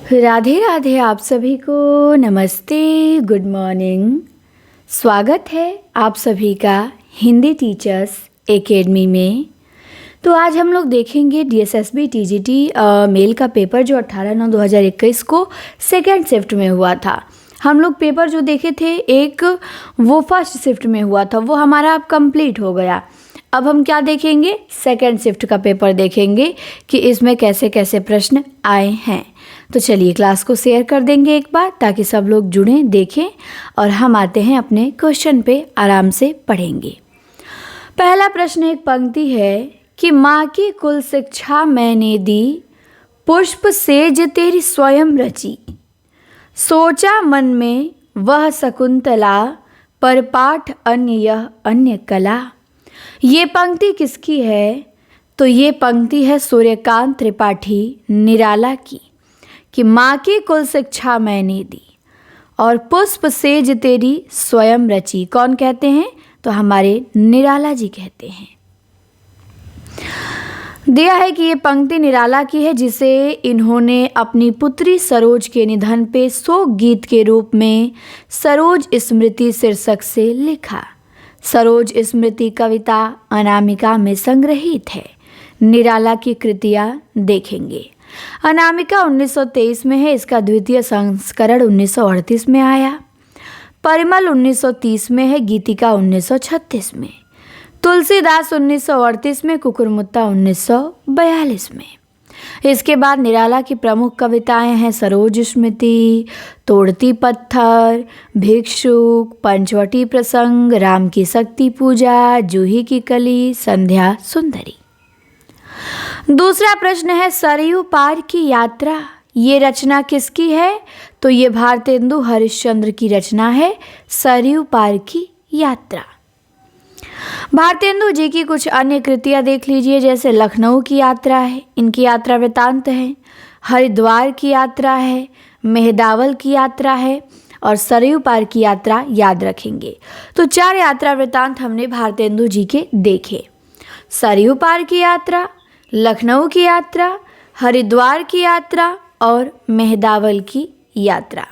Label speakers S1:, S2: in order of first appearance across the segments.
S1: राधे राधे। आप सभी को नमस्ते, गुड मॉर्निंग। स्वागत है आप सभी का हिंदी टीचर्स एकेडमी में। तो आज हम लोग देखेंगे DSSB TGT मेल का पेपर जो 18/9/2021 को सेकेंड शिफ्ट में हुआ था। हम लोग पेपर जो देखे थे एक वो फर्स्ट शिफ्ट में हुआ था, वो हमारा अब कंप्लीट हो गया। अब हम क्या देखेंगे, सेकेंड शिफ्ट का पेपर देखेंगे कि इसमें कैसे कैसे प्रश्न आए हैं। तो चलिए क्लास को शेयर कर देंगे एक बार ताकि सब लोग जुड़ें, देखें और हम आते हैं अपने क्वेश्चन पे, आराम से पढ़ेंगे। पहला प्रश्न एक पंक्ति है कि माँ की कुल शिक्षा मैंने दी, पुष्प सेज तेरी स्वयं रची, सोचा मन में वह शकुंतला, पर पाठ अन्य यह अन्य कला। ये पंक्ति किसकी है? तो ये पंक्ति है सूर्यकांत त्रिपाठी निराला की, कि माँ की कुल शिक्षा मैंने दी और पुष्प सेज तेरी स्वयं रची। कौन कहते हैं? तो हमारे निराला जी कहते हैं। दिया है कि ये पंक्ति निराला की है, जिसे इन्होंने अपनी पुत्री सरोज के निधन पे शोक गीत के रूप में सरोज स्मृति शीर्षक से लिखा। सरोज स्मृति कविता अनामिका में संग्रहित है। निराला की कृतियाँ देखेंगे। अनामिका 1923 में है, इसका द्वितीय संस्करण 1938 में आया। परिमल 1930 में है, गीतिका 1936 में, तुलसीदास 1938 में, कुकुरमुत्ता 1942 में। इसके बाद निराला की प्रमुख कविताएं हैं सरोज स्मृति, तोड़ती पत्थर, भिक्षुक, पंचवटी प्रसंग, राम की शक्ति पूजा, जूही की कली, संध्या सुंदरी। दूसरा प्रश्न है सरयू पार की यात्रा, ये रचना किसकी है? तो ये भारतेंदु हरिश्चंद्र की रचना है, सरयू पार की यात्रा। भारतेंदु जी की कुछ अन्य कृतियाँ देख लीजिए, जैसे लखनऊ की यात्रा है, इनकी यात्रा वृतांत है, हरिद्वार की यात्रा है, मेहदावल की यात्रा है और सरयू पार की यात्रा याद रखेंगे। तो 4 यात्रा वृतांत हमने भारतेंदु जी के देखे। सरयू पार की यात्रा, लखनऊ की यात्रा, हरिद्वार की यात्रा और मेहदावल की यात्रा।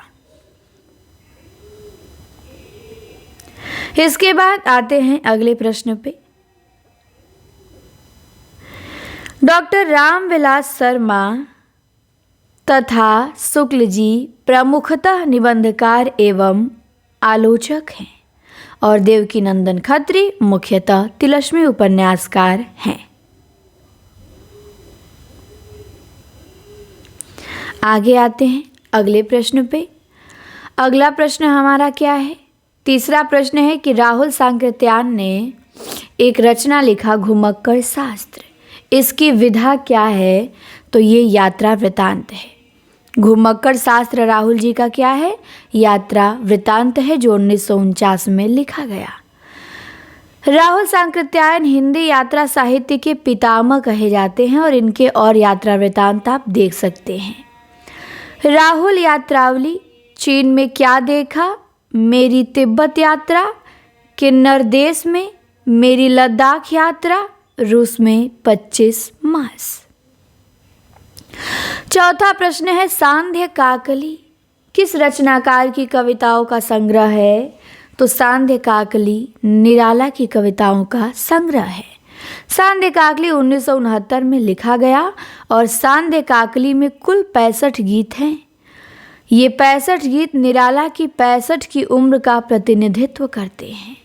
S1: इसके बाद आते हैं अगले प्रश्न पे। डॉक्टर रामविलास शर्मा तथा शुक्ल जी प्रमुखतः निबंधकार एवं आलोचक हैं और देवकीनंदन खत्री मुख्यतः तिलस्मी उपन्यासकार हैं। आगे आते हैं अगले प्रश्न पे। अगला प्रश्न हमारा क्या है? तीसरा प्रश्न है कि राहुल सांकृत्यायन ने एक रचना लिखा घुमक्कड़ शास्त्र, इसकी विधा क्या है? तो ये यात्रा वृतांत है। घुमक्कड़ शास्त्र राहुल जी का क्या है? यात्रा वृतांत है, जो 1949 में लिखा गया। राहुल सांकृत्यायन हिंदी यात्रा साहित्य के पितामह कहे जाते हैं और इनके और यात्रा वृतांत आप देख सकते हैं। राहुल यात्रावली, चीन में क्या देखा, मेरी तिब्बत यात्रा, किन्नर देश में, मेरी लद्दाख यात्रा, रूस में 25 मास। चौथा प्रश्न है सांध्य काकली किस रचनाकार की कविताओं का संग्रह है? तो सांध्य काकली निराला की कविताओं का संग्रह है। सांध्य काकली 1969 में लिखा गया और सांध्य काकली में कुल 65 गीत हैं। ये 65 गीत निराला की 65 की उम्र का प्रतिनिधित्व करते हैं।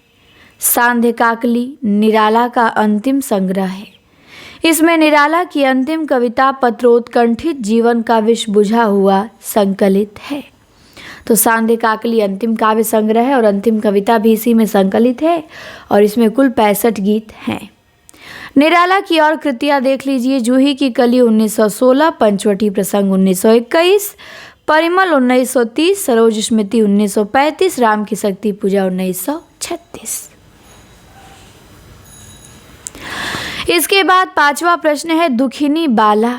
S1: सांध्य काकली निराला का अंतिम संग्रह है। इसमें निराला की अंतिम कविता पत्रोत्कंठित जीवन का विष बुझा हुआ संकलित है। तो सांध्य काकली अंतिम काव्य संग्रह है और अंतिम कविता भी इसी में संकलित है और इसमें कुल 65 गीत हैं। निराला की और कृतियाँ देख लीजिए। जूही की कली 1916, पंचवटी प्रसंग 1921, परिमल 1930, सरोज स्मृति 1935, राम की शक्ति पूजा 1936। इसके बाद 5वां प्रश्न है दुखिनी बाला,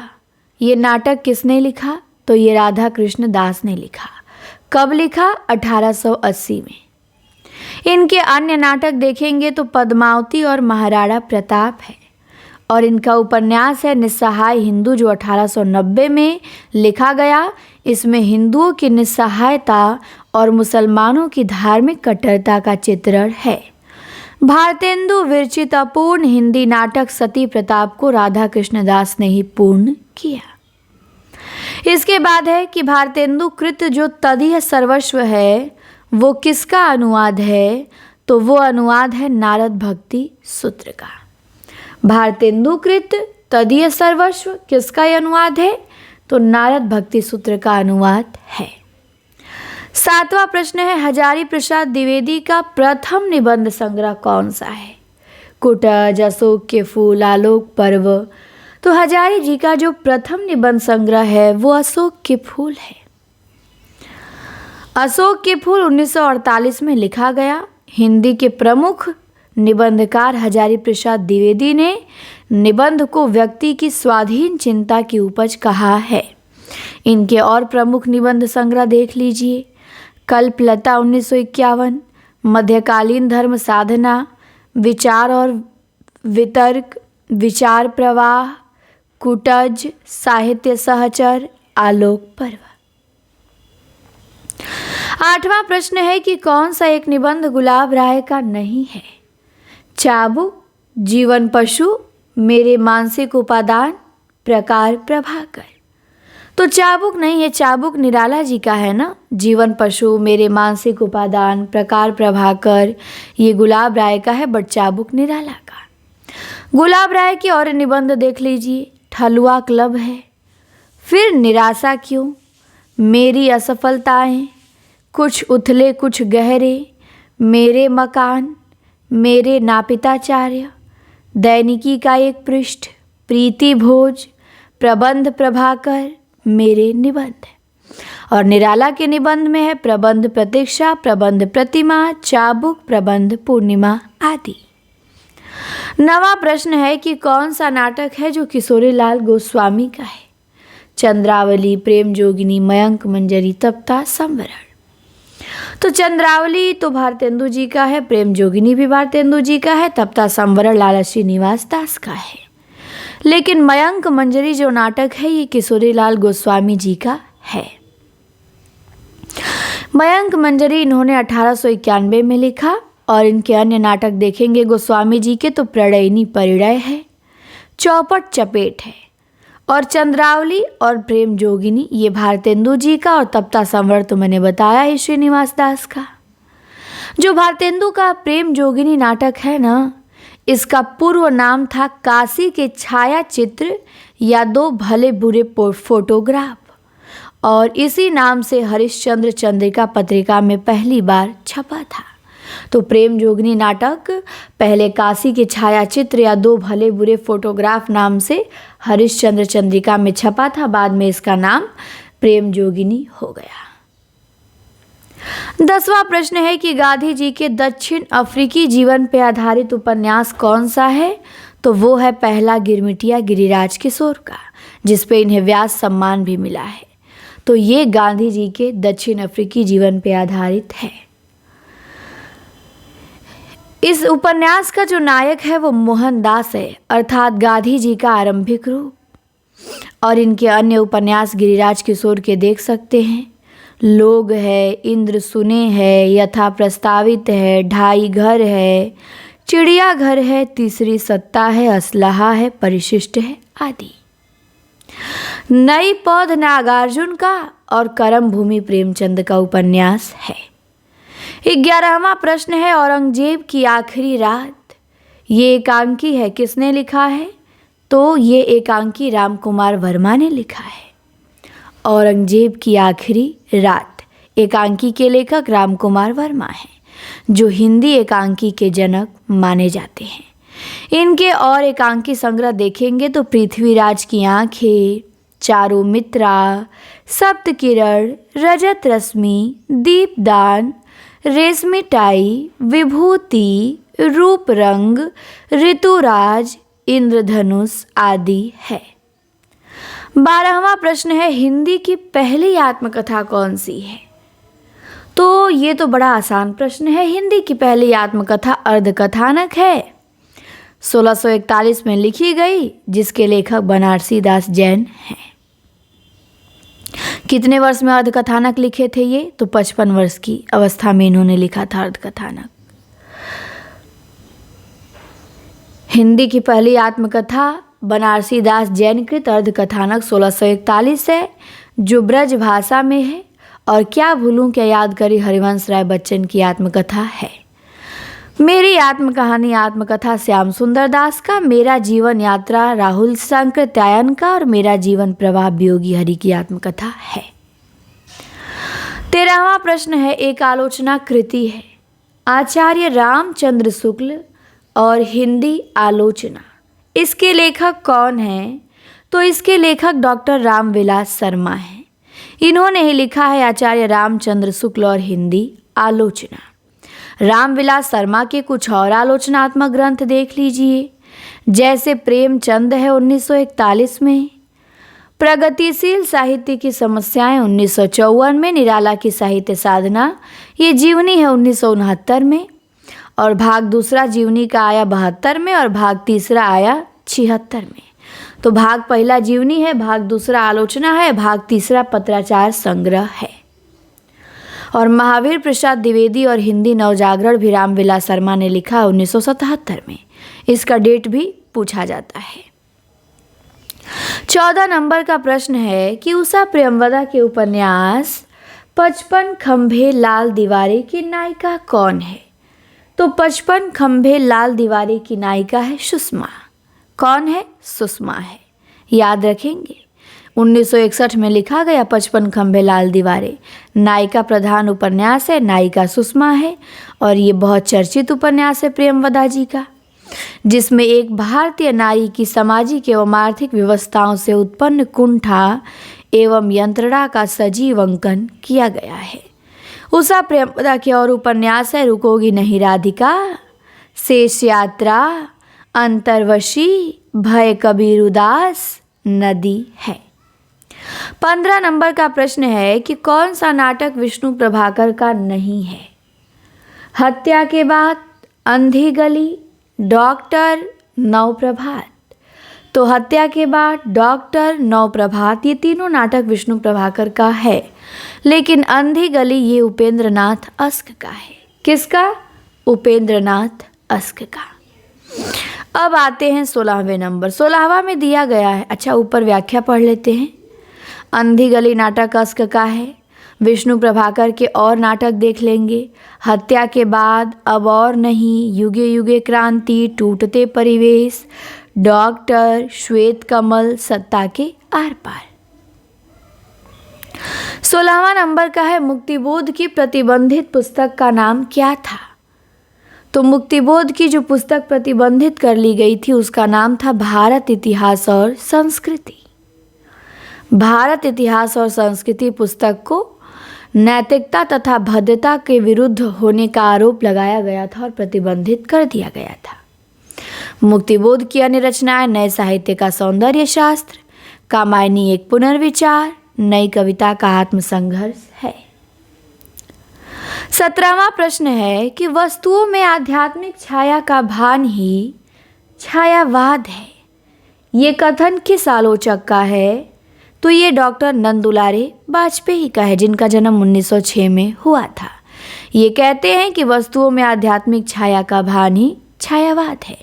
S1: ये नाटक किसने लिखा? तो ये राधा कृष्ण दास ने लिखा। कब लिखा? 1880 में। इनके अन्य नाटक देखेंगे तो पद्मावती और महाराणा प्रताप है और इनका उपन्यास है निस्सहाय हिंदू, जो 1890 में लिखा गया। इसमें हिंदुओं की निस्सहायता और मुसलमानों की धार्मिक कट्टरता का चित्रण है। भारतेंदु विरचित अपूर्ण हिंदी नाटक सती प्रताप को राधा कृष्णदास ने ही पूर्ण किया। इसके बाद है कि भारतेंदु कृत जो तदीय सर्वस्व है वो किसका अनुवाद है, तो वो अनुवाद है नारद भक्ति सूत्र का। भारतेंदु कृत तदीय सर्वस्व किसका अनुवाद है, तो नारद भक्ति सूत्र का अनुवाद है। 7वां प्रश्न है हजारी प्रसाद द्विवेदी का प्रथम निबंध संग्रह कौन सा है। कुटज, अशोक के फूल, आलोक पर्व। तो हजारी जी का जो प्रथम निबंध संग्रह है वो अशोक के फूल है। अशोक के फूल 1948 में लिखा गया। हिंदी के प्रमुख निबंधकार हजारी प्रसाद द्विवेदी ने निबंध को व्यक्ति की स्वाधीन चिंता की उपज कहा है। इनके और प्रमुख निबंध संग्रह देख लीजिए। कल्पलता 1951, मध्यकालीन धर्म साधना, विचार और वितर्क, विचार प्रवाह, कुटज, साहित्य सहचर, आलोक पर्व। 8वां प्रश्न है कि कौन सा एक निबंध गुलाब राय का नहीं है। चाबुक, जीवन पशु, मेरे मानसिक उपादान, प्रकार प्रभाकर। तो चाबुक नहीं है, चाबुक निराला जी का है ना। जीवन पशु, मेरे मानसिक उपादान, प्रकार प्रभाकर ये गुलाब राय का है, बट चाबुक निराला का। गुलाब राय के और निबंध देख लीजिए। ठलुआ क्लब है, फिर निराशा क्यों, मेरी असफलताएं, कुछ उथले कुछ गहरे, मेरे मकान, मेरे नापिताचार्य, दैनिकी का एक पृष्ठ, प्रीति भोज, प्रबंध प्रभाकर, मेरे निबंध। और निराला के निबंध में है प्रबंध प्रतीक्षा, प्रबंध प्रतिमा, चाबुक, प्रबंध पूर्णिमा आदि। 9वां प्रश्न है कि कौन सा नाटक है जो किशोरीलाल गोस्वामी का है। चंद्रावली, प्रेम जोगिनी, मयंक मंजरी, तप्ता संवरण। तो चंद्रावली तो भारतेंदु जी का है, प्रेम जोगिनी भी भारतेंदु जी का है, तप्ता संवरण लाला श्रीनिवास दास का है। लेकिन मयंक मंजरी जो नाटक है ये किशोरीलाल गोस्वामी जी का है। मयंक मंजरी इन्होंने 1891 में लिखा और इनके अन्य नाटक देखेंगे गोस्वामी जी के तो प्रणयिनी परिणय है, चौपट चपेट है, और चंद्रावली और प्रेम जोगिनी ये भारतेंदु जी का, और तप्ता संवरण तो मैंने बताया है श्रीनिवास दास का। जो भारतेंदु का प्रेम जोगिनी नाटक है ना, इसका पूर्व नाम था काशी के छाया चित्र या दो भले बुरे फोटोग्राफ, और इसी नाम से हरिश्चंद्र चंद्रिका पत्रिका में पहली बार छपा था। तो प्रेम जोगिनी नाटक पहले काशी के छाया चित्र या दो भले बुरे फोटोग्राफ नाम से हरिश्चंद्र चंद्रिका में छपा था, बाद में इसका नाम प्रेम जोगिनी हो गया। 10वां प्रश्न है कि गांधी जी के दक्षिण अफ्रीकी जीवन पर आधारित उपन्यास कौन सा है, तो वो है पहला गिरमिटिया गिरिराज किशोर का, जिसपे इन्हें व्यास सम्मान भी मिला है। तो ये गांधी जी के दक्षिण अफ्रीकी जीवन पर आधारित है। इस उपन्यास का जो नायक है वो मोहनदास है, अर्थात गांधी जी का आरंभिक रूप। और इनके अन्य उपन्यास गिरिराज किशोर के देख सकते हैं। लोग है, इंद्र सुने है, यथा प्रस्तावित है, ढाई घर है, चिड़िया घर है, तीसरी सत्ता है, असलहा है, परिशिष्ट है आदि। नई पौध नागार्जुन का और करम भूमि प्रेमचंद का उपन्यास है। 11वां प्रश्न है औरंगजेब की आखिरी रात। ये एकांकी है, किसने लिखा है, तो ये एकांकी राम कुमार वर्मा ने लिखा है। औरंगजेब की आखिरी रात एकांकी के लेखक राम कुमार वर्मा हैं, जो हिंदी एकांकी के जनक माने जाते हैं। इनके और एकांकी संग्रह देखेंगे तो पृथ्वीराज की आंखें, चारों मित्रा, सप्त किरण, रजत रश्मि, दीपदान, रेशमी टाई, विभूति, रूप रंग, ऋतुराज, इंद्रधनुष आदि है। 12वां प्रश्न है हिंदी की पहली आत्मकथा कौन सी है, तो ये तो बड़ा आसान प्रश्न है। हिंदी की पहली आत्मकथा अर्धकथानक है। 1641 में लिखी गई, जिसके लेखक बनारसी दास जैन हैं। कितने वर्ष में अर्धकथानक लिखे थे ये? तो 55 वर्ष की अवस्था में इन्होंने लिखा था अर्धकथानक। हिंदी की पहली आत्मकथा बनारसी दास जैन कृत अर्धकथानक 1641 है, जो ब्रज भाषा में है, और क्या भूलूं क्या याद करी हरिवंश राय बच्चन की आत्मकथा है। मेरी आत्मकहानी आत्मकथा श्याम सुंदर दास का, मेरा जीवन यात्रा राहुल संकृत्यायन का, और मेरा जीवन प्रवाह वियोगी हरि की आत्मकथा है। 13वां प्रश्न है, एक आलोचना कृति है। आचार्य रामचंद्र शुक्ल और हिंदी आलोचना, इसके लेखक कौन हैं? तो इसके लेखक डॉक्टर रामविलास शर्मा हैं। इन्होंने ही लिखा है आचार्य रामचंद्र शुक्ल और हिंदी आलोचना। रामविलास शर्मा के कुछ और आलोचनात्मक ग्रंथ देख लीजिए, जैसे प्रेमचंद है 1941 में, प्रगतिशील साहित्य की समस्याएं 1954 में, निराला की साहित्य साधना ये जीवनी है 1969 में, और भाग दूसरा जीवनी का आया 72 में, और भाग तीसरा आया 76 में। तो भाग पहला जीवनी है, भाग दूसरा आलोचना है, भाग तीसरा पत्राचार संग्रह है। और महावीर प्रसाद द्विवेदी और हिंदी नवजागरण भी रामविलास शर्मा ने लिखा 1977 में। इसका डेट भी पूछा जाता है। 14 नंबर का प्रश्न है कि उषा प्रेमवदा के उपन्यास 55 खंभे लाल दीवारे की नायिका कौन है? तो 55 खंभे लाल दीवारे की नायिका है सुषमा। कौन है? सुषमा है, याद रखेंगे। 1961 में लिखा गया 55 खंभे लाल दीवारे, नायिका प्रधान उपन्यास है, नायिका सुषमा है, और ये बहुत चर्चित उपन्यास है प्रेमवदा जी का, जिसमें एक भारतीय नारी की सामाजिक एवं आर्थिक व्यवस्थाओं से उत्पन्न कुंठा एवं यंत्रणा का सजीव अंकन किया गया है। उषा प्रेमवदा के और उपन्यास है रुकोगी नहीं राधिका, शेष यात्रा, अंतर्वशी, भय कबीर उदास, नदी है। 15 नंबर का प्रश्न है कि कौन सा नाटक विष्णु प्रभाकर का नहीं है? हत्या के बाद, अंधी गली, डॉक्टर, नवप्रभात। तो हत्या के बाद, डॉक्टर, नवप्रभात ये तीनों नाटक विष्णु प्रभाकर का है, लेकिन अंधी गली ये उपेंद्र नाथ अस्क का है। किसका? उपेंद्र नाथ अस्क का। अब आते हैं 16वें नंबर। 16वां में दिया गया है, अच्छा ऊपर व्याख्या पढ़ लेते हैं। अंधी गली नाटक अस्क का है। विष्णु प्रभाकर के और नाटक देख लेंगे, हत्या के बाद, अब और नहीं, युगे युगे क्रांति, टूटते परिवेश, डॉक्टर, श्वेत कमल, सत्ता के आर पार। 16वां नंबर का है मुक्तिबोध की प्रतिबंधित पुस्तक का नाम क्या था? तो मुक्तिबोध की जो पुस्तक प्रतिबंधित कर ली गई थी उसका नाम था भारत इतिहास और संस्कृति। भारत इतिहास और संस्कृति पुस्तक को नैतिकता तथा भद्रता के विरुद्ध होने का आरोप लगाया गया था और प्रतिबंधित कर दिया गया था। मुक्तिबोध की अन्य रचनाएं नए साहित्य का सौंदर्य शास्त्र, कामायनी एक पुनर्विचार, नई कविता का आत्मसंघर्ष है। 17वां प्रश्न है कि वस्तुओं में आध्यात्मिक छाया का भान ही छायावाद है। ये कथन किस आलोचक का है? तो ये डॉक्टर नंदुलारे वाजपेयी का है, जिनका जन्म 1906 में हुआ था। ये कहते हैं कि वस्तुओं में आध्यात्मिक छाया का भान ही छायावाद है,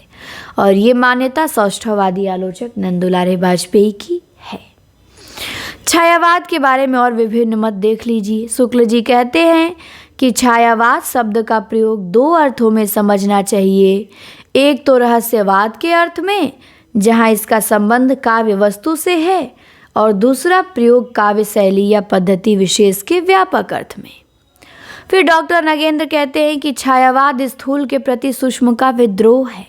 S1: और ये मान्यता सौष्ठववादी आलोचक नंदुलारे वाजपेयी की है। छायावाद के बारे में और विभिन्न मत देख लीजिए। शुक्ल जी कहते हैं कि छायावाद शब्द का प्रयोग दो अर्थों में समझना चाहिए। एक तो रहस्यवाद के अर्थ में, जहाँ इसका संबंध काव्य वस्तु से है, और दूसरा प्रयोग काव्य शैली या पद्धति विशेष के व्यापक अर्थ में। फिर डॉक्टर नगेंद्र कहते हैं कि छायावाद स्थूल के प्रति सूक्ष्म का विद्रोह है।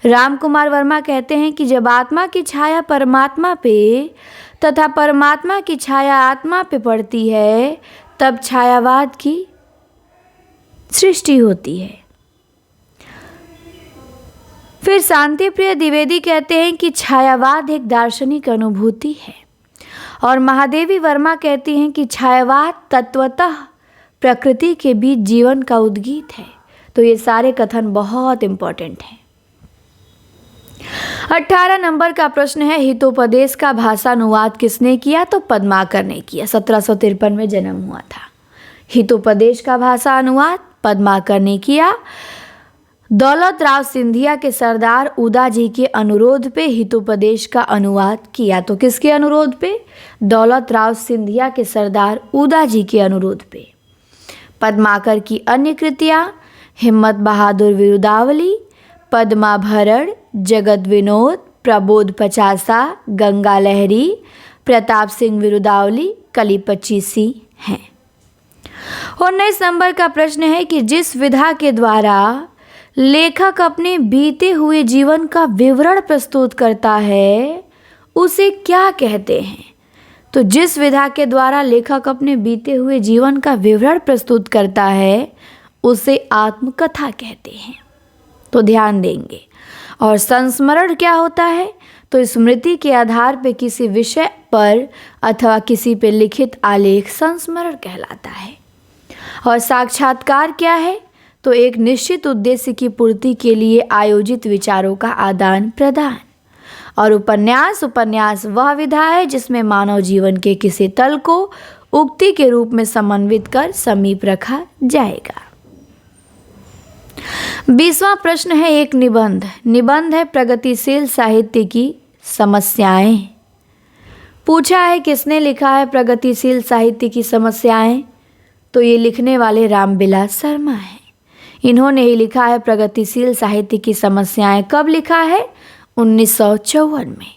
S1: राम कुमार वर्मा कहते हैं कि जब आत्मा की छाया परमात्मा पे तथा परमात्मा की छाया आत्मा पे पड़ती है, तब छायावाद की सृष्टि होती है। फिर शांतिप्रिय द्विवेदी कहते हैं कि छायावाद एक दार्शनिक अनुभूति है, और महादेवी वर्मा कहती हैं कि छायावाद तत्वतः प्रकृति के बीच जीवन का उद्गीत है। तो ये सारे कथन बहुत इम्पोर्टेंट हैं। 18 नंबर का प्रश्न है, हितोपदेश का भाषानुवाद किसने किया? तो पद्माकर ने किया। 1753 में जन्म हुआ था। हितोपदेश का भाषा अनुवाद पद्माकर ने किया। दौलत राव सिंधिया के सरदार उदा जी के अनुरोध पे हितोपदेश का अनुवाद किया। तो किसके अनुरोध पे? दौलत राव सिंधिया के सरदार उदा जी के अनुरोध पे। पद्माकर की अन्य कृतियाँ हिम्मत बहादुर विरुदावली, पद्माभरण, जगत विनोद, प्रबोध पचासा, गंगा लहरी, प्रताप सिंह विरुदावली, कली 25 हैं। 19 नंबर का प्रश्न है कि जिस विधा के द्वारा लेखक अपने बीते हुए जीवन का विवरण प्रस्तुत करता है उसे क्या कहते हैं? तो जिस विधा के द्वारा लेखक अपने बीते हुए जीवन का विवरण प्रस्तुत करता है उसे आत्मकथा कहते हैं। तो ध्यान देंगे। और संस्मरण क्या होता है? तो स्मृति के आधार पर किसी विषय पर अथवा किसी पर लिखित आलेख संस्मरण कहलाता है। और साक्षात्कार क्या है? तो एक निश्चित उद्देश्य की पूर्ति के लिए आयोजित विचारों का आदान प्रदान। और उपन्यास वह विधा है जिसमें मानव जीवन के किसी तल को उक्ति के रूप में समन्वित कर समीप रखा जाएगा। 20वां प्रश्न है, एक निबंध है प्रगतिशील साहित्य की समस्याएं। पूछा है किसने लिखा है प्रगतिशील साहित्य की समस्याएं? तो ये लिखने वाले रामविलास शर्मा हैं। इन्होंने ही लिखा है प्रगतिशील साहित्य की समस्याएं। कब लिखा है? 1954 में।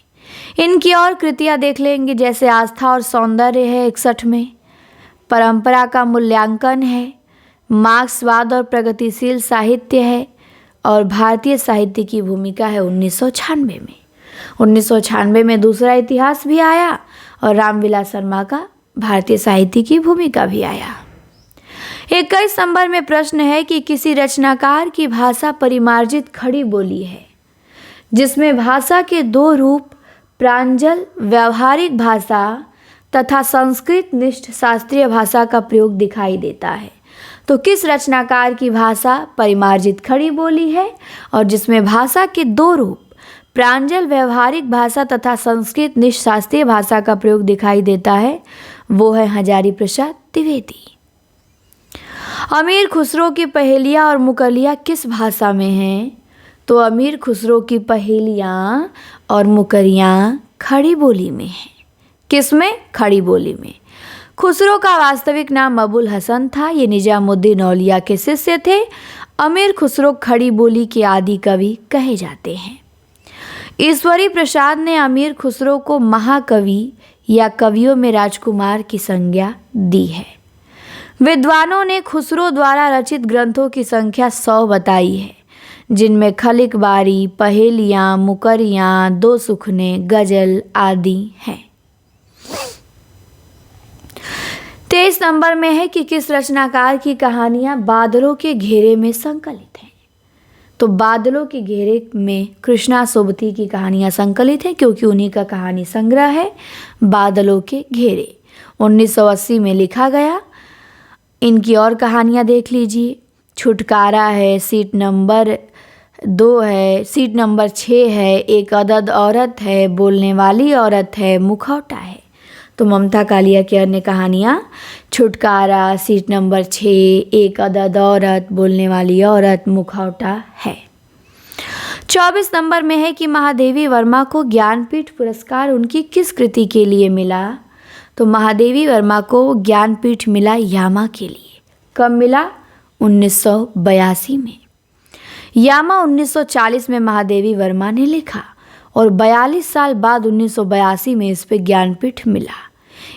S1: इनकी और कृतियां देख लेंगे, जैसे आस्था और सौंदर्य है 61 में, परंपरा का मूल्यांकन है, मार्क्सवाद और प्रगतिशील साहित्य है, और भारतीय साहित्य की भूमिका है 1996 में। 1996 में दूसरा इतिहास भी आया और रामविलास शर्मा का भारतीय साहित्य की भूमिका भी आया। 21 नंबर में प्रश्न है कि किसी रचनाकार की भाषा परिमार्जित खड़ी बोली है जिसमें भाषा के दो रूप प्रांजल व्यावहारिक भाषा तथा संस्कृत निष्ठ शास्त्रीय भाषा का प्रयोग दिखाई देता है। तो किस रचनाकार की भाषा परिमार्जित खड़ी बोली है और जिसमें भाषा के दो रूप प्रांजल व्यावहारिक भाषा तथा संस्कृत निष्ठ शास्त्रीय भाषा का प्रयोग दिखाई देता है? वो है हजारी प्रसाद द्विवेदी। अमीर खुसरो की पहेलियाँ और मुकलियाँ किस भाषा में हैं? तो अमीर खुसरो की पहेलियाँ और मुकरियाँ खड़ी बोली में हैं। किस में? खड़ी बोली में। खुसरो का वास्तविक नाम अबुल हसन था। ये निजामुद्दीन औलिया के शिष्य थे। अमीर खुसरो खड़ी बोली के आदि कवि कहे जाते हैं। ईश्वरी प्रसाद ने अमीर खुसरो को महाकवि या कवियों में राजकुमार की संज्ञा दी है। विद्वानों ने खुसरो द्वारा रचित ग्रंथों की संख्या 100 बताई है, जिनमें खलिक बारी, पहेलियाँ, मुकरियाँ, दो सुखने, गजल आदि हैं। 23 नंबर में है कि किस रचनाकार की कहानियाँ बादलों के घेरे में संकलित हैं? तो बादलों के घेरे में कृष्णा सोबती की कहानियाँ संकलित हैं, क्योंकि उन्हीं का कहानी संग्रह है बादलों के घेरे। 1980 में लिखा गया। इनकी और कहानियाँ देख लीजिए। छुटकारा है, सीट नंबर 2 है, सीट नंबर 6 है, एक अदद औरत है, बोलने वाली औरत है, मुखौटा है। तो ममता कालिया की अन्य कहानियाँ छुटकारा, सीट नंबर 6, एक अदद औरत, बोलने वाली औरत, मुखौटा है। 24 नंबर में है कि महादेवी वर्मा को ज्ञानपीठ पुरस्कार उनकी किस कृति के लिए मिला? तो महादेवी वर्मा को ज्ञानपीठ मिला यामा के लिए। कब मिला? 1982 में। यामा 1940 में महादेवी वर्मा ने लिखा और 42 साल बाद 1982 में इस पे ज्ञानपीठ मिला।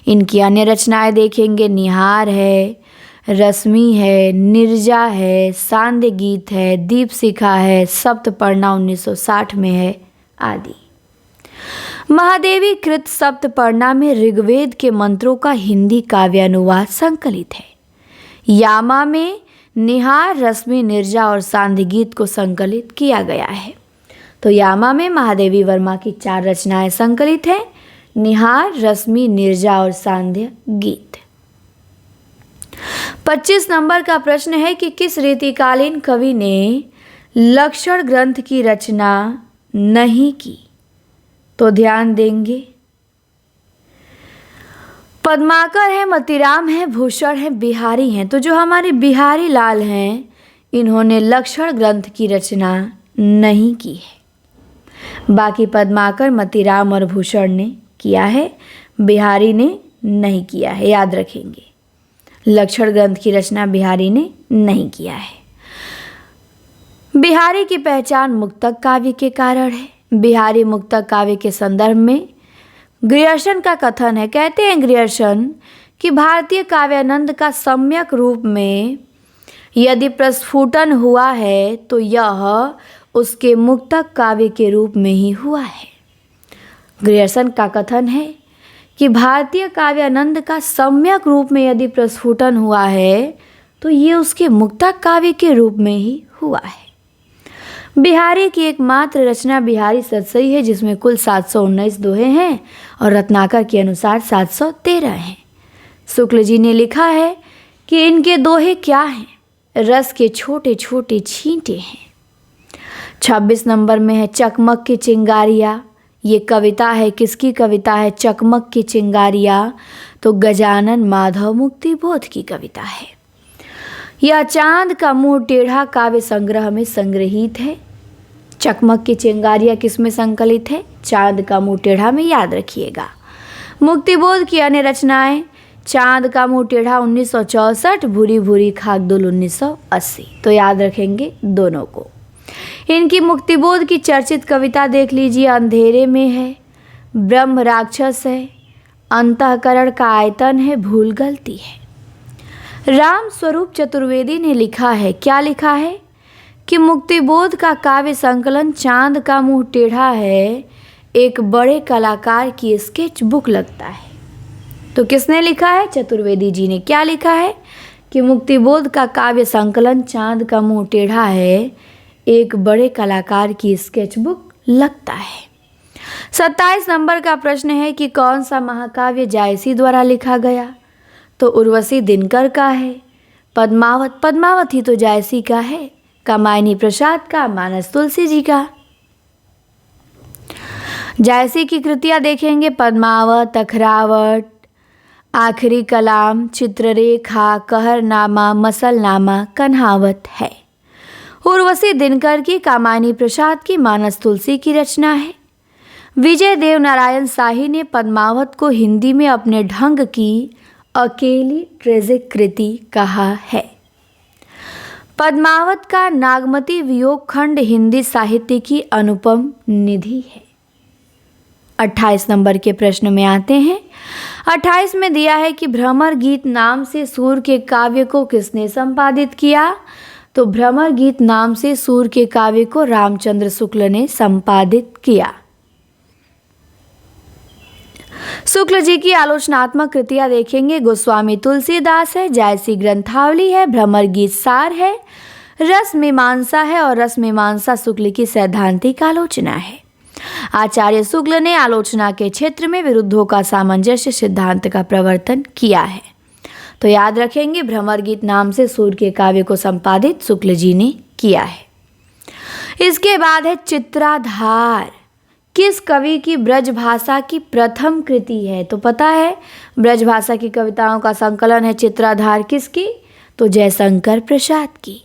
S1: इनकी अन्य रचनाएं देखेंगे, निहार है, रश्मि है, निर्जा है, सांध्य गीत है, दीपशिखा है, सप्तपर्णा 1960 में है आदि। महादेवी कृत सप्तपर्णा में ऋग्वेद के मंत्रों का हिंदी काव्यानुवाद संकलित है। यामा में निहार, रश्मि, निर्जा और सांध्य गीत को संकलित किया गया है। तो यामा में महादेवी वर्मा की 4 रचनाएं संकलित हैं, निहार, रश्मि, निर्जा और सांध्य गीत। 25 नंबर का प्रश्न है कि किस रीतिकालीन कवि ने लक्षण ग्रंथ की रचना नहीं की। तो ध्यान देंगे, पद्माकर है, मतीराम है, भूषण है, बिहारी हैं। तो जो हमारे बिहारी लाल हैं, इन्होंने लक्षण ग्रंथ की रचना नहीं की है। बाकी पद्माकर, मतीराम और भूषण ने किया है, बिहारी ने नहीं किया है। याद रखेंगे, लक्षण ग्रंथ की रचना बिहारी ने नहीं किया है। बिहारी की पहचान मुक्तक काव्य के कारण है। बिहारी मुक्तक काव्य के संदर्भ में ग्रियर्सन का कथन है। कहते हैं ग्रियर्सन कि भारतीय काव्यानंद का सम्यक रूप में यदि प्रस्फुटन हुआ है तो यह उसके मुक्तक काव्य के रूप में ही हुआ है। ग्रियर्सन का कथन है कि भारतीय काव्यानंद का सम्यक रूप में यदि प्रस्फुटन हुआ है तो ये उसके मुक्तक काव्य के रूप में ही हुआ है। बिहारी की एकमात्र रचना बिहारी सतसई है, जिसमें कुल 719 दोहे हैं और रत्नाकर के अनुसार 713 हैं। शुक्ल जी ने लिखा है कि इनके दोहे क्या हैं? रस के छोटे छोटे छींटे हैं। 26 नंबर में है चकमक की चिंगारियाँ। ये कविता है, किसकी कविता है? चकमक की चिंगारियाँ तो गजानन माधव मुक्तिबोध की कविता है। यह चांद का मुंह टेढ़ा काव्य संग्रह में संग्रहित है। चकमक की चिंगारियाँ किस में संकलित है? चांद का मुंह टेढ़ा में, याद रखिएगा। मुक्तिबोध की अन्य रचनाएं चांद का मुंह टेढ़ा 1964, भूरी भूरी खाकदुल 1980। तो याद रखेंगे दोनों को। इनकी मुक्तिबोध की चर्चित कविता देख लीजिए, अंधेरे में है, ब्रह्म राक्षस है, अंतःकरण का आयतन है, भूल गलती है। राम स्वरूप चतुर्वेदी ने लिखा है, क्या लिखा है कि मुक्तिबोध का काव्य संकलन चांद का मुंह टेढ़ा है, एक बड़े कलाकार की स्केच बुक लगता है। तो किसने लिखा है? चतुर्वेदी जी ने। क्या लिखा है कि मुक्तिबोध का काव्य संकलन चांद का मुंह टेढ़ा है, एक बड़े कलाकार की स्केच बुक लगता है। 27 नंबर का प्रश्न है कि कौन सा महाकाव्य जायसी द्वारा लिखा गया? तो उर्वशी दिनकर का है। पद्मावत, पद्मावत ही तो जायसी का है। कामायनी प्रसाद का, मानस तुलसी जी का। जायसी की कृतियां देखेंगे, पद्मावत, अखरावट, आखिरी कलाम, चित्ररेखा, कहरनामा, मसलनामा, कन्हावत है। उर्वशी दिनकर की, कामायनी प्रसाद की, मानस तुलसी की रचना है। विजय देव नारायण शाही ने पद्मावत को हिंदी में अपने ढंग की अकेली ट्रेजिक कृति कहा है। पद्मावत का नागमती वियोग खंड हिंदी साहित्य की अनुपम निधि है। 28 नंबर के प्रश्न में आते हैं। 28 में दिया है कि भ्रमर गीत नाम से सूर के काव्य को किसने संपादित किया? तो भ्रमर गीत नाम से सूर के काव्य को रामचंद्र शुक्ल ने संपादित किया। शुक्ल जी की आलोचनात्मक कृतियां देखेंगे, गोस्वामी तुलसीदास है, जायसी ग्रंथावली है, भ्रमर गीत सार है, रस मीमांसा है और रस मीमांसा शुक्ल की सैद्धांतिक आलोचना है। आचार्य शुक्ल ने आलोचना के क्षेत्र में विरुद्धों का सामंजस्य सिद्धांत का प्रवर्तन किया है। तो याद रखेंगे, भ्रमर गीत नाम से सूर के काव्य को संपादित शुक्ल जी ने किया है। इसके बाद है चित्राधार। किस कवि की ब्रज भाषा की प्रथम कृति है? तो पता है, ब्रज भाषा की कविताओं का संकलन है चित्राधार। किसकी? तो जयशंकर प्रसाद की।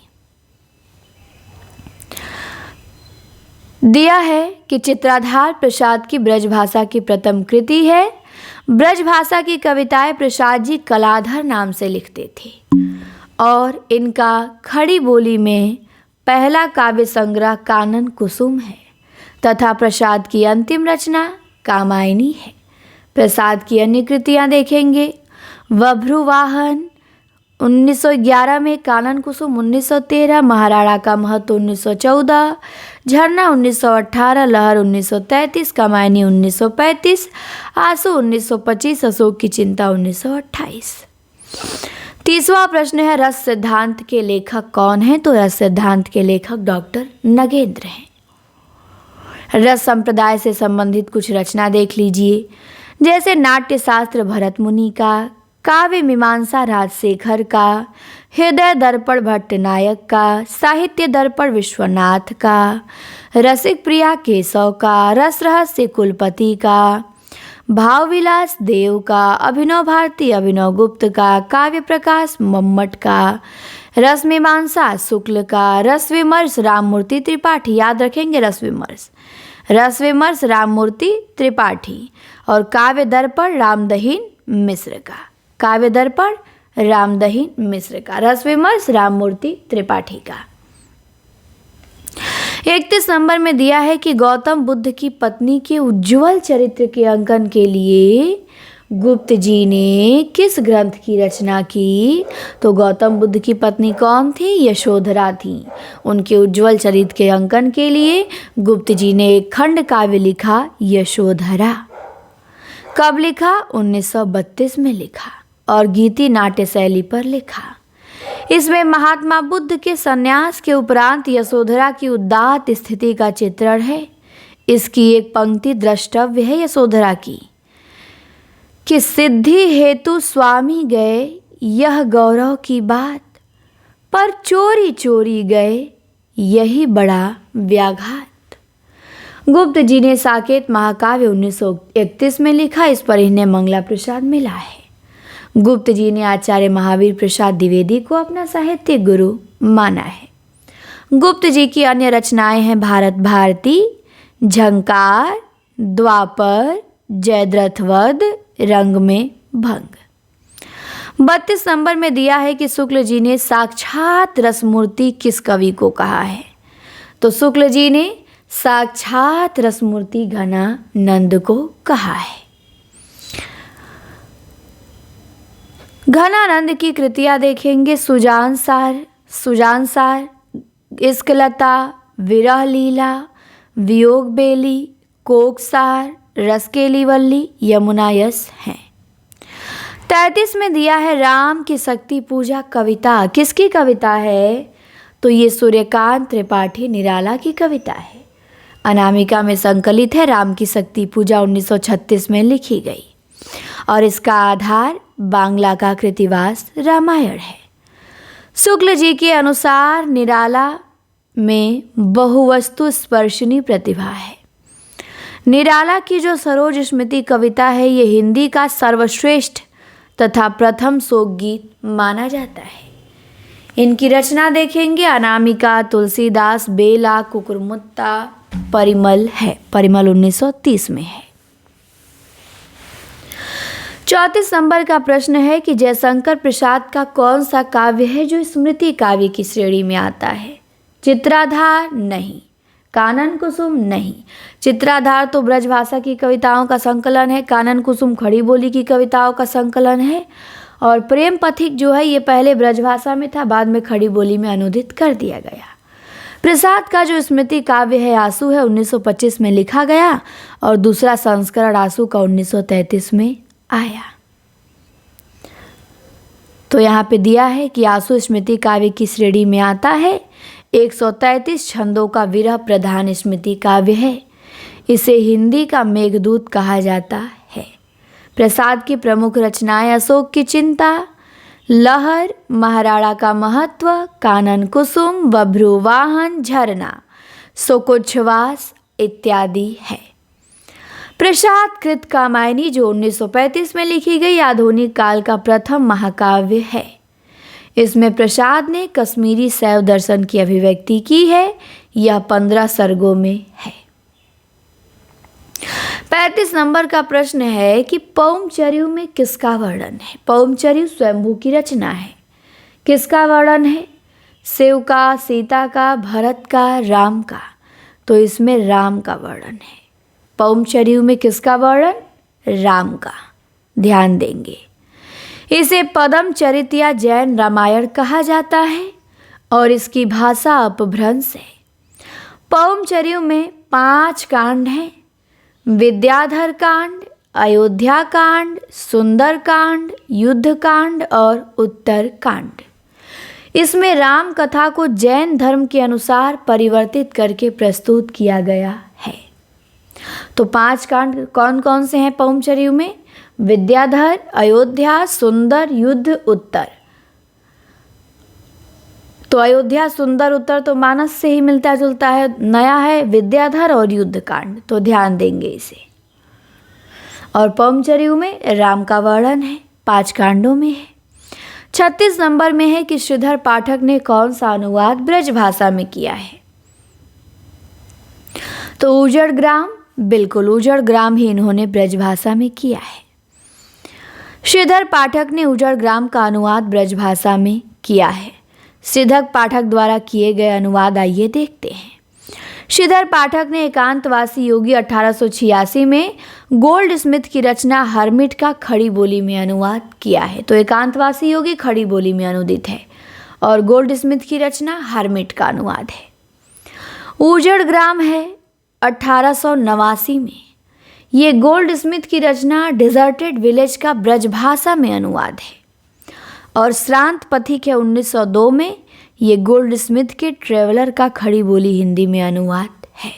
S1: दिया है कि चित्राधार प्रसाद की ब्रज भाषा की प्रथम कृति है। ब्रज भाषा की कविताएं प्रसाद जी कलाधर नाम से लिखते थे और इनका खड़ी बोली में पहला काव्य संग्रह कानन कुसुम है तथा प्रसाद की अंतिम रचना कामायनी है। प्रसाद की अन्य कृतियाँ देखेंगे, बभ्रुवाहन 1911 में, कानन कुसुम 1913, महाराणा का महत्व 1914, झरना 1918, लहर 1933, कामायनी 1935, आंसू 1925, अशोक की चिंता 1928। 30वां प्रश्न है, रस सिद्धांत के लेखक कौन है? तो रस सिद्धांत के लेखक डॉक्टर नगेंद्र हैं। रस संप्रदाय से संबंधित कुछ रचना देख लीजिए, जैसे नाट्य शास्त्र भरत मुनि का, काव्य मीमांसा राजशेखर का, हृदय दर्पण भट्टनायक का, साहित्य दर्पण विश्वनाथ का, रसिक प्रिया केशव का, रस रहस्य कुलपति का, भाव विलास देव का, अभिनव भारती अभिनव गुप्त का, काव्य प्रकाश मम्मट का, रस मीमांसा शुक्ल का, रस विमर्श राममूर्ति त्रिपाठी, याद रखेंगे रस विमर्श राममूर्ति त्रिपाठी, और काव्य दर्पण रामदहीन मिश्र का, काव्य दर्पण रामदहीन मिश्र का, रस विमर्श राममूर्ति त्रिपाठी का। 31 नंबर में दिया है कि गौतम बुद्ध की पत्नी के उज्जवल चरित्र के अंकन के लिए गुप्त जी ने किस ग्रंथ की रचना की? तो गौतम बुद्ध की पत्नी कौन थी? यशोधरा थी। उनके उज्जवल चरित्र के अंकन के लिए गुप्त जी ने एक खंड काव्य लिखा, यशोधरा। कब लिखा? 1932 में लिखा और गीति नाट्य शैली पर लिखा। इसमें महात्मा बुद्ध के संन्यास के उपरांत यशोधरा की उदात्त स्थिति का चित्रण है। इसकी एक पंक्ति द्रष्टव्य है यशोधरा की कि सिद्धि हेतु स्वामी गए, यह गौरव की बात, पर चोरी चोरी गए, यही बड़ा व्याघात। गुप्त जी ने साकेत महाकाव्य 1931 में लिखा। इस पर इन्हें मंगला प्रसाद मिला है। गुप्त जी ने आचार्य महावीर प्रसाद द्विवेदी को अपना साहित्यिक गुरु माना है। गुप्त जी की अन्य रचनाएं हैं भारत भारती, झंकार, द्वापर, जयद्रथ वध, रंग में भंग। 32 नंबर में दिया है कि शुक्ल जी ने साक्षात रसमूर्ति किस कवि को कहा है? तो शुक्ल जी ने साक्षात रसमूर्ति घनानंद को कहा है। घनानंद की कृतियां देखेंगे, सुजान सार, इश्कलता, विरह लीला, वियोग बेली, कोकसार, रसकेली वल्ली, यमुना यस हैं। 33 में दिया है राम की शक्ति पूजा कविता। किसकी कविता है? तो ये सूर्यकांत त्रिपाठी निराला की कविता है। अनामिका में संकलित है। राम की शक्ति पूजा 1936 में लिखी गई और इसका आधार बांग्ला का कृतिवास रामायण है। शुक्ल जी के अनुसार निराला में बहुवस्तु स्पर्शनी प्रतिभा है। निराला की जो सरोज स्मृति कविता है, ये हिंदी का सर्वश्रेष्ठ तथा प्रथम शोक गीत माना जाता है। इनकी रचना देखेंगे, अनामिका, तुलसीदास, बेला, कुकुरमुत्ता, परिमल है। परिमल 1930 में है। 34 नंबर का प्रश्न है कि जयशंकर प्रसाद का कौन सा काव्य है जो स्मृति काव्य की श्रेणी में आता है? चित्राधार नहीं, कानन कुसुम नहीं। चित्राधार तो ब्रजभाषा की कविताओं का संकलन है, कानन कुसुम खड़ी बोली की कविताओं का संकलन है, और प्रेम पथिक जो है ये पहले ब्रजभाषा में था, बाद में खड़ी बोली में अनुदित कर दिया गया। प्रसाद का जो स्मृति काव्य है आंसू है, 1925 में लिखा गया और दूसरा संस्करण आंसू का 1933 में आया। तो यहाँ पे दिया है कि आंसू स्मृति काव्य की श्रेणी में आता है। 133 छंदों का विरह प्रधान स्मृति काव्य है। इसे हिंदी का मेघदूत कहा जाता है। प्रसाद की प्रमुख रचनाएं अशोक की चिंता, लहर, महाराणा का महत्व, कानन कुसुम, बभ्रुवाहन, झरना, शोकोच्छ्वास इत्यादि है। प्रसाद कृत कामायनी जो 1935 में लिखी गई आधुनिक काल का प्रथम महाकाव्य है। इसमें प्रसाद ने कश्मीरी शैव दर्शन की अभिव्यक्ति की है। यह 15 सर्गों में है। 35 नंबर का प्रश्न है कि पौमचर्यु में किसका वर्णन है? पौमचर्यु स्वयंभू की रचना है। किसका वर्णन है? शिव का, सीता का, भरत का, राम का। तो इसमें राम का वर्णन है। पौमचर्यु में किसका वर्णन? राम का। ध्यान देंगे। इसे पदम चरित या जैन रामायण कहा जाता है और इसकी भाषा अपभ्रंश है। पौमचर्यु में 5 कांड हैं: विद्याधर कांड, अयोध्या कांड, सुंदर कांड, युद्ध कांड और उत्तर कांड। इसमें राम कथा को जैन धर्म के अनुसार परिवर्तित करके प्रस्तुत किया गया है। तो 5 कांड कौन कौन से हैं पौमचर्यु में? विद्याधर, अयोध्या, सुंदर, युद्ध, उत्तर। तो अयोध्या, सुंदर, उत्तर तो मानस से ही मिलता जुलता है। नया है विद्याधर और युद्ध कांड, तो ध्यान देंगे इसे। और पवनचरिऊ में राम का वर्णन है, 5 कांडों में है। 36 नंबर में है कि श्रीधर पाठक ने कौन सा अनुवाद ब्रज भाषा में किया है। तो उजड़ ग्राम, बिल्कुल उजड़ ग्राम ही इन्होंने ब्रज भाषा में किया है। श्रीधर पाठक ने उजड़ ग्राम का अनुवाद ब्रज भाषा में किया है। श्रीधर पाठक द्वारा किए गए अनुवाद आइए देखते हैं। श्रीधर पाठक ने एकांतवासी योगी 1886 में गोल्ड स्मिथ की रचना हर्मिट का खड़ी बोली में अनुवाद किया है। तो एकांतवासी योगी खड़ी बोली में अनुदित है और गोल्ड स्मिथ की रचना हर्मिट का अनुवाद है। उजड़ ग्राम है 1889 में। ये गोल्ड स्मिथ की रचना डिजर्टेड विलेज का ब्रज भाषा में अनुवाद है। और श्रांत पथिक है 1902 में। ये गोल्ड स्मिथ के ट्रेवलर का खड़ी बोली हिंदी में अनुवाद है।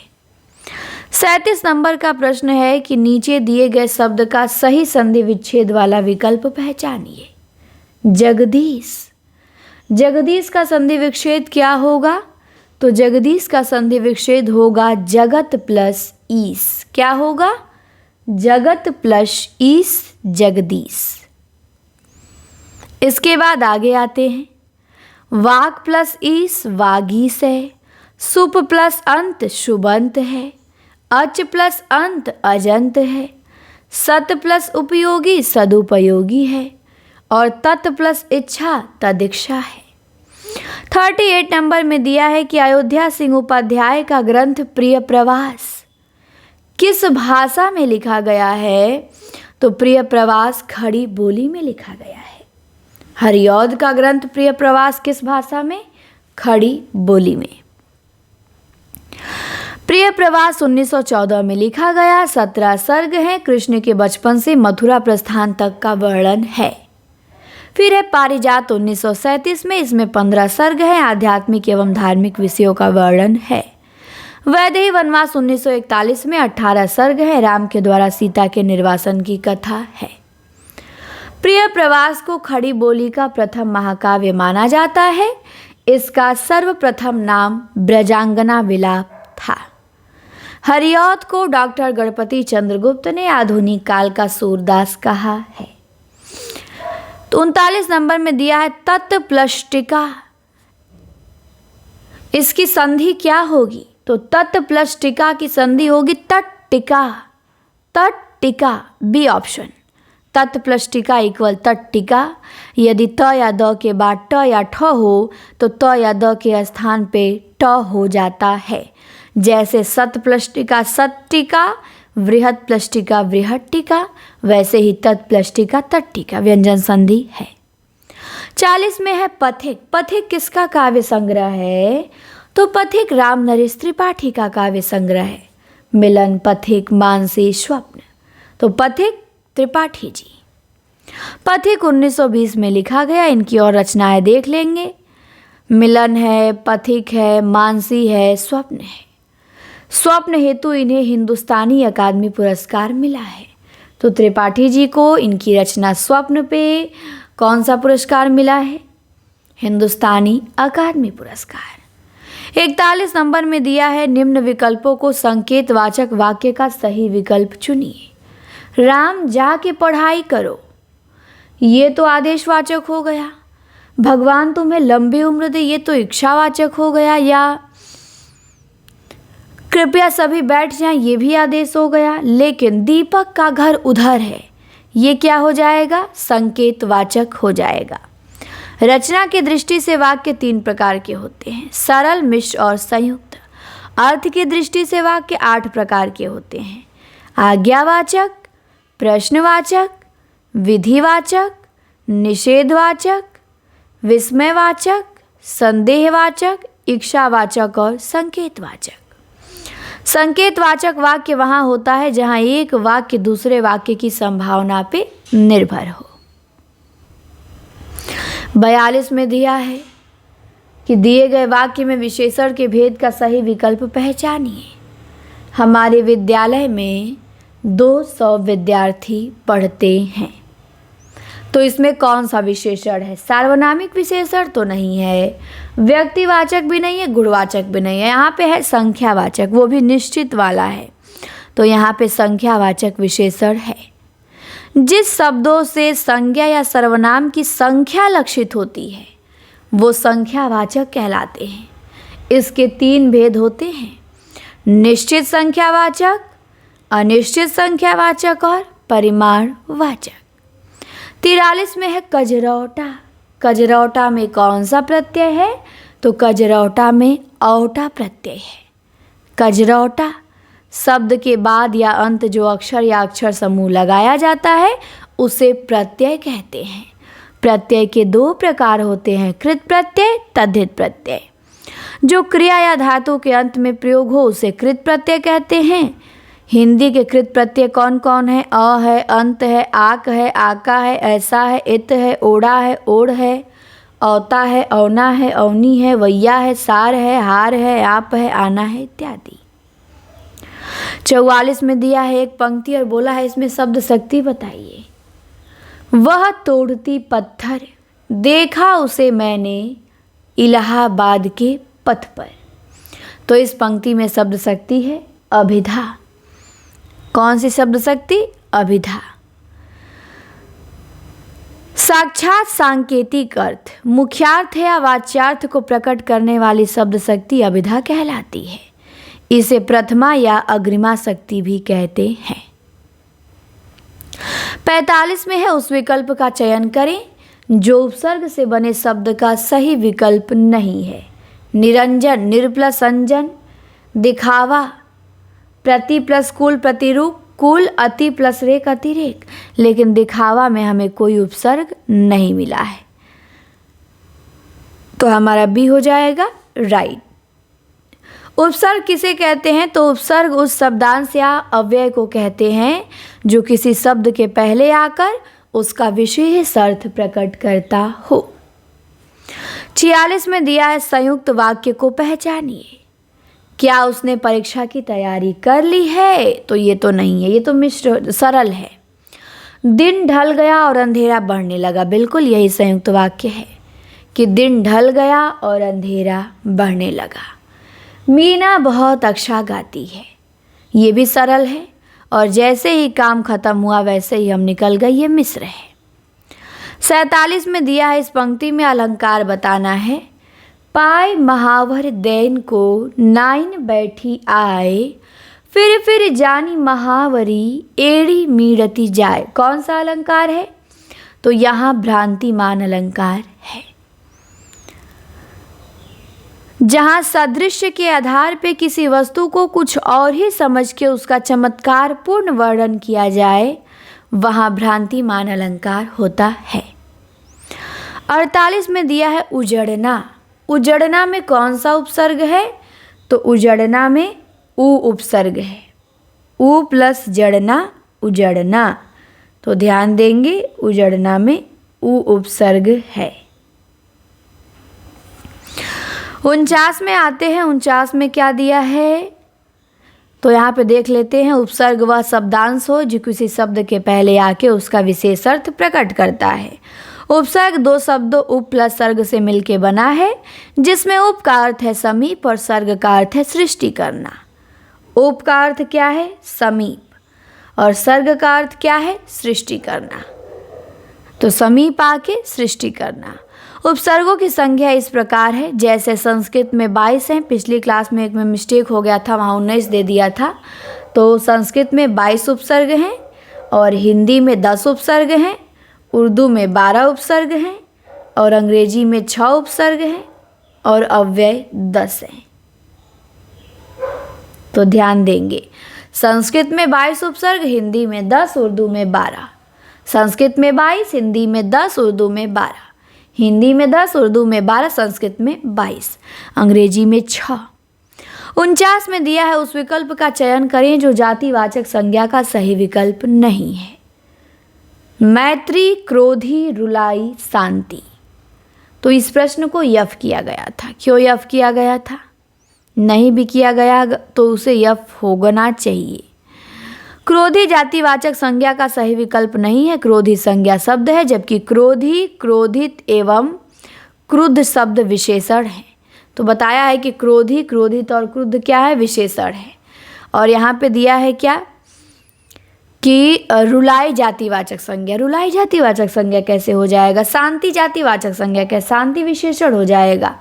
S1: 37 नंबर का प्रश्न है कि नीचे दिए गए शब्द का सही संधि विच्छेद वाला विकल्प पहचानिए। जगदीश, जगदीश का संधि विच्छेद क्या होगा? तो जगदीश का संधि विच्छेद होगा जगत प्लस ईस। क्या होगा? जगत प्लस ईस, जगदीश। इसके बाद आगे आते हैं। वाग प्लस ईस, वागीस है। सुप प्लस अंत, शुभंत है। अच प्लस अंत, अजंत है। सत प्लस उपयोगी, सदुपयोगी है। और तत् प्लस इच्छा, तदिच्छा है। 38 नंबर में दिया है कि अयोध्या सिंह उपाध्याय का ग्रंथ प्रिय प्रवास किस भाषा में लिखा गया है? तो प्रिय प्रवास खड़ी बोली में लिखा गया है। हरिऔध का ग्रंथ प्रिय प्रवास किस भाषा में? खड़ी बोली में। प्रिय प्रवास 1914 में लिखा गया। 17 सर्ग हैं। कृष्ण के बचपन से मथुरा प्रस्थान तक का वर्णन है। फिर है पारिजात 1937 में। इसमें 15 सर्ग हैं। आध्यात्मिक एवं धार्मिक विषयों का वर्णन है। वैदेही वनवास 1941 में 18 सर्ग है। राम के द्वारा सीता के निर्वासन की कथा है। प्रिय प्रवास को खड़ी बोली का प्रथम महाकाव्य माना जाता है। इसका सर्वप्रथम नाम ब्रजांगना विलाप था। हरिऔध को डॉक्टर गणपति चंद्रगुप्त ने आधुनिक काल का सूरदास कहा है। तो 39 नंबर में दिया है तत् प्लस टिका। इसकी संधि क्या होगी? तो तत् प्लस टिका की संधि होगी तट्टिका। तट्टिका, बी ऑप्शन। तत् प्लस टिका इक्वल तट्टिका। यदि त या द के बाद ट या ठ हो तो त या द के स्थान पे ट हो जाता है। जैसे सत प्लस टिका सत्टिका, वृहत प्लस टिका वृहट्टिका, वैसे ही तत् प्लस टिका तट्टिका व्यंजन संधि है। 40 में है पथिक। पथिक किसका काव्य संग्रह है? तो पथिक राम नरेश त्रिपाठी का काव्य संग्रह है। मिलन, पथिक, मानसी, स्वप्न। तो पथिक त्रिपाठी जी। पथिक 1920 में लिखा गया। इनकी और रचनाएं देख लेंगे। मिलन है, पथिक है, मानसी है, स्वप्न है। स्वप्न हेतु इन्हें हिंदुस्तानी अकादमी पुरस्कार मिला है। तो त्रिपाठी जी को इनकी रचना स्वप्न पे कौन सा पुरस्कार मिला है? हिंदुस्तानी अकादमी पुरस्कार। 41 नंबर में दिया है निम्न विकल्पों को संकेतवाचक वाक्य का सही विकल्प चुनिए। राम जाके पढ़ाई करो, ये तो आदेशवाचक हो गया। भगवान तुम्हें लंबी उम्र दे, ये तो इच्छावाचक हो गया। या कृपया सभी बैठ जाएं, ये भी आदेश हो गया। लेकिन दीपक का घर उधर है, ये क्या हो जाएगा? संकेतवाचक हो जाएगा। रचना की दृष्टि से वाक्य 3 प्रकार के होते हैं, सरल, मिश्र और संयुक्त। अर्थ की दृष्टि से वाक्य 8 प्रकार के होते हैं, आज्ञावाचक, प्रश्नवाचक, विधिवाचक, निषेधवाचक, विस्मयवाचक, संदेहवाचक, इच्छावाचक और संकेतवाचक। संकेतवाचक वाक्य वहाँ होता है जहाँ एक वाक्य दूसरे वाक्य की संभावना पे निर्भर हो। 42 में दिया है कि दिए गए वाक्य में विशेषण के भेद का सही विकल्प पहचानिए। हमारे विद्यालय में 200 विद्यार्थी पढ़ते हैं। तो इसमें कौन सा विशेषण है? सार्वनामिक विशेषण तो नहीं है, व्यक्तिवाचक भी नहीं है, गुणवाचक भी नहीं है, यहाँ पे है संख्यावाचक, वो भी निश्चित वाला है। तो यहाँ पे संख्यावाचक विशेषण है। जिस शब्दों से संज्ञा या सर्वनाम की संख्या लक्षित होती है वो संख्यावाचक कहलाते हैं। इसके 3 भेद होते हैं, निश्चित संख्यावाचक, अनिश्चित संख्यावाचक और परिमाणवाचक। 43 में है कजरौटा। कजरौटा में कौन सा प्रत्यय है? तो कजरौटा में औटा प्रत्यय है। कजरौटा शब्द के बाद या अंत जो अक्षर या अक्षर समूह लगाया जाता है उसे प्रत्यय कहते हैं। प्रत्यय के 2 प्रकार होते हैं, कृत प्रत्यय, तद्धित प्रत्यय। जो क्रिया या धातु के अंत में प्रयोग हो उसे कृत प्रत्यय कहते हैं। हिंदी के कृत प्रत्यय कौन कौन है? अ है, अंत है, आक है, आका है, ऐसा है, इत है, ओड़ा है, ओढ़ है, औता है, औना है, औनी है, वैया है, सार है, हार है, आप है, आना है इत्यादि। 44 में दिया है एक पंक्ति और बोला है इसमें शब्द शक्ति बताइए। वह तोड़ती पत्थर देखा उसे मैंने इलाहाबाद के पथ पर। तो इस पंक्ति में शब्द शक्ति है अभिधा। कौन सी शब्द शक्ति? अभिधा। साक्षात सांकेतिक अर्थ, मुख्यार्थ या वाच्यार्थ को प्रकट करने वाली शब्द शक्ति अभिधा कहलाती है। इसे प्रथमा या अग्रिमा शक्ति भी कहते हैं। 45 में है उस विकल्प का चयन करें जो उपसर्ग से बने शब्द का सही विकल्प नहीं है। निरंजन, निर प्लस अंजन, दिखावा, प्रति प्लस कुल प्रतिरूप, कुल अति प्लस रेक अतिरेक। लेकिन दिखावा में हमें कोई उपसर्ग नहीं मिला है, तो हमारा बी हो जाएगा राइट। उपसर्ग किसे कहते हैं? तो उपसर्ग उस शब्दांश या अव्यय को कहते हैं जो किसी शब्द के पहले आकर उसका विशेष अर्थ प्रकट करता हो। 46 में दिया है संयुक्त वाक्य को पहचानिए। क्या उसने परीक्षा की तैयारी कर ली है? तो ये तो नहीं है, ये तो मिश्र सरल है। दिन ढल गया और अंधेरा बढ़ने लगा, बिल्कुल यही संयुक्त वाक्य है कि दिन ढल गया और अंधेरा बढ़ने लगा। मीना बहुत अच्छा गाती है, ये भी सरल है। और जैसे ही काम खत्म हुआ वैसे ही हम निकल गए, ये मिश्र है। 47 में दिया है इस पंक्ति में अलंकार बताना है। पाए महावर दैन को नाइन बैठी आए, फिर जानी महावरी एड़ी मीड़ती जाए। कौन सा अलंकार है? तो यहाँ भ्रांतिमान अलंकार है, जहाँ सदृश्य के आधार पे किसी वस्तु को कुछ और ही समझ के उसका चमत्कार पूर्ण वर्णन किया जाए वहाँ भ्रांतिमान अलंकार होता है। 48 में दिया है उजड़ना। उजड़ना में कौन सा उपसर्ग है? तो उजड़ना में उ उपसर्ग है। उ प्लस जड़ना, उजड़ना। तो ध्यान देंगे उजड़ना में उ उपसर्ग है। 49 में आते हैं। 49 में क्या दिया है? तो यहाँ पे देख लेते हैं। उपसर्ग वह शब्दांश हो जो किसी शब्द के पहले आके उसका विशेष अर्थ प्रकट करता है। उपसर्ग 2 शब्दों उप प्लस सर्ग से मिलके बना है, जिसमें उप का अर्थ है समीप और सर्ग का अर्थ है सृष्टि करना। उप का अर्थ क्या है? समीप। और सर्ग का अर्थ क्या है? सृष्टि करना। तो समीप आके सृष्टि करना। उपसर्गों की संख्या इस प्रकार है, जैसे संस्कृत में 22 हैं। पिछली क्लास में एक में मिस्टेक हो गया था, वहाँ 19 दे दिया था। तो संस्कृत में 22 उपसर्ग हैं और हिंदी में 10 उपसर्ग हैं, उर्दू में 12 उपसर्ग हैं और अंग्रेजी में 6 उपसर्ग हैं और अव्यय 10 हैं। तो ध्यान देंगे, संस्कृत में 22 उपसर्ग, हिंदी में 10, उर्दू में 12। संस्कृत में 22, हिंदी में 10, उर्दू में 12। हिंदी में 10, उर्दू में 12, संस्कृत में 22, अंग्रेजी में 6। 49 में दिया है उस विकल्प का चयन करें जो जातिवाचक संज्ञा का सही विकल्प नहीं है। मैत्री, क्रोधी, रुलाई, शांति। तो इस प्रश्न को यफ किया गया था। क्यों यफ किया गया था? नहीं भी किया गया तो उसे यफ होना चाहिए। क्रोधी जातिवाचक संज्ञा का सही विकल्प नहीं है। क्रोधी संज्ञा शब्द है, जबकि क्रोधी, क्रोधित एवं क्रुद्ध शब्द विशेषण है। तो बताया है कि क्रोधी, क्रोधित और क्रुद्ध क्या है, विशेषण है। और यहाँ पे दिया है क्या कि रुलाई जातिवाचक संज्ञा। रुलाई जातिवाचक संज्ञा कैसे हो जाएगा? शांति जातिवाचक संज्ञा क्या? शांति विशेषण हो जाएगा।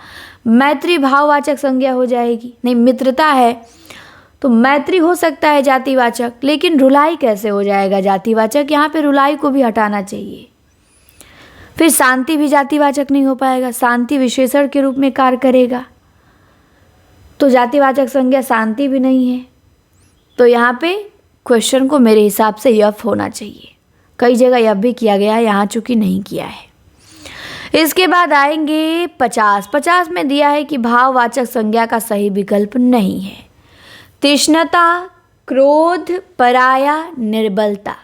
S1: मैत्री भाववाचक संज्ञा हो जाएगी। नहीं, मित्रता है तो मैत्री हो सकता है जातिवाचक, लेकिन रुलाई कैसे हो जाएगा जातिवाचक? यहाँ पे रुलाई को भी हटाना चाहिए। फिर शांति भी जातिवाचक नहीं हो पाएगा, शांति विशेषण के रूप में कार्य करेगा, तो जातिवाचक संज्ञा शांति भी नहीं है। तो यहाँ पे क्वेश्चन को मेरे हिसाब से यफ होना चाहिए। कई जगह यफ भी किया गया है, यहाँ चूंकि नहीं किया है। इसके बाद आएंगे 50 में दिया है कि भाववाचक संज्ञा का सही विकल्प नहीं है। तृष्णता, क्रोध, पराया, निर्बलता।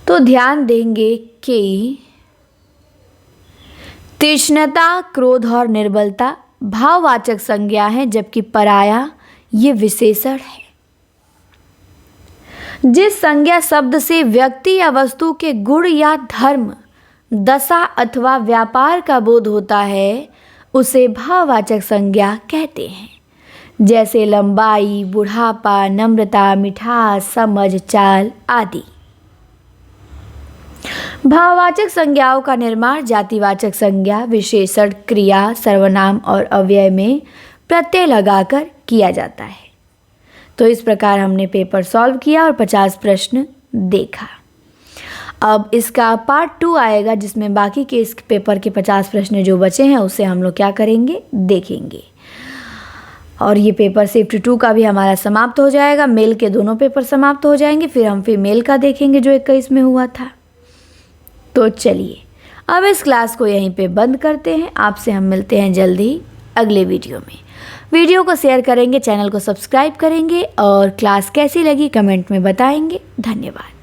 S1: तो ध्यान देंगे कि तृष्णता, क्रोध और निर्बलता भाववाचक संज्ञा है, जबकि पराया ये विशेषण है। जिस संज्ञा शब्द से व्यक्ति या वस्तु के गुण या धर्म, दशा अथवा व्यापार का बोध होता है उसे भाववाचक संज्ञा कहते हैं। जैसे लंबाई, बुढ़ापा, नम्रता, मिठास, समझ, चाल आदि। भाववाचक संज्ञाओं का निर्माण जातिवाचक संज्ञा, विशेषण, क्रिया, सर्वनाम और अव्यय में प्रत्यय लगाकर किया जाता है। तो इस प्रकार हमने पेपर सॉल्व किया और 50 प्रश्न देखा। अब इसका पार्ट 2 आएगा, जिसमें बाकी के इस पेपर के 50 प्रश्न जो बचे हैं उसे हम लोग क्या करेंगे, देखेंगे। और ये पेपर शिफ्ट 2 का भी हमारा समाप्त हो जाएगा। मेल के दोनों पेपर समाप्त हो जाएंगे, फिर हम फीमेल का देखेंगे जो 21 में हुआ था। तो चलिए अब इस क्लास को यहीं पे बंद करते हैं। आपसे हम मिलते हैं जल्दी अगले वीडियो में। वीडियो को शेयर करेंगे, चैनल को सब्सक्राइब करेंगे और क्लास कैसी लगी कमेंट में बताएंगे। धन्यवाद।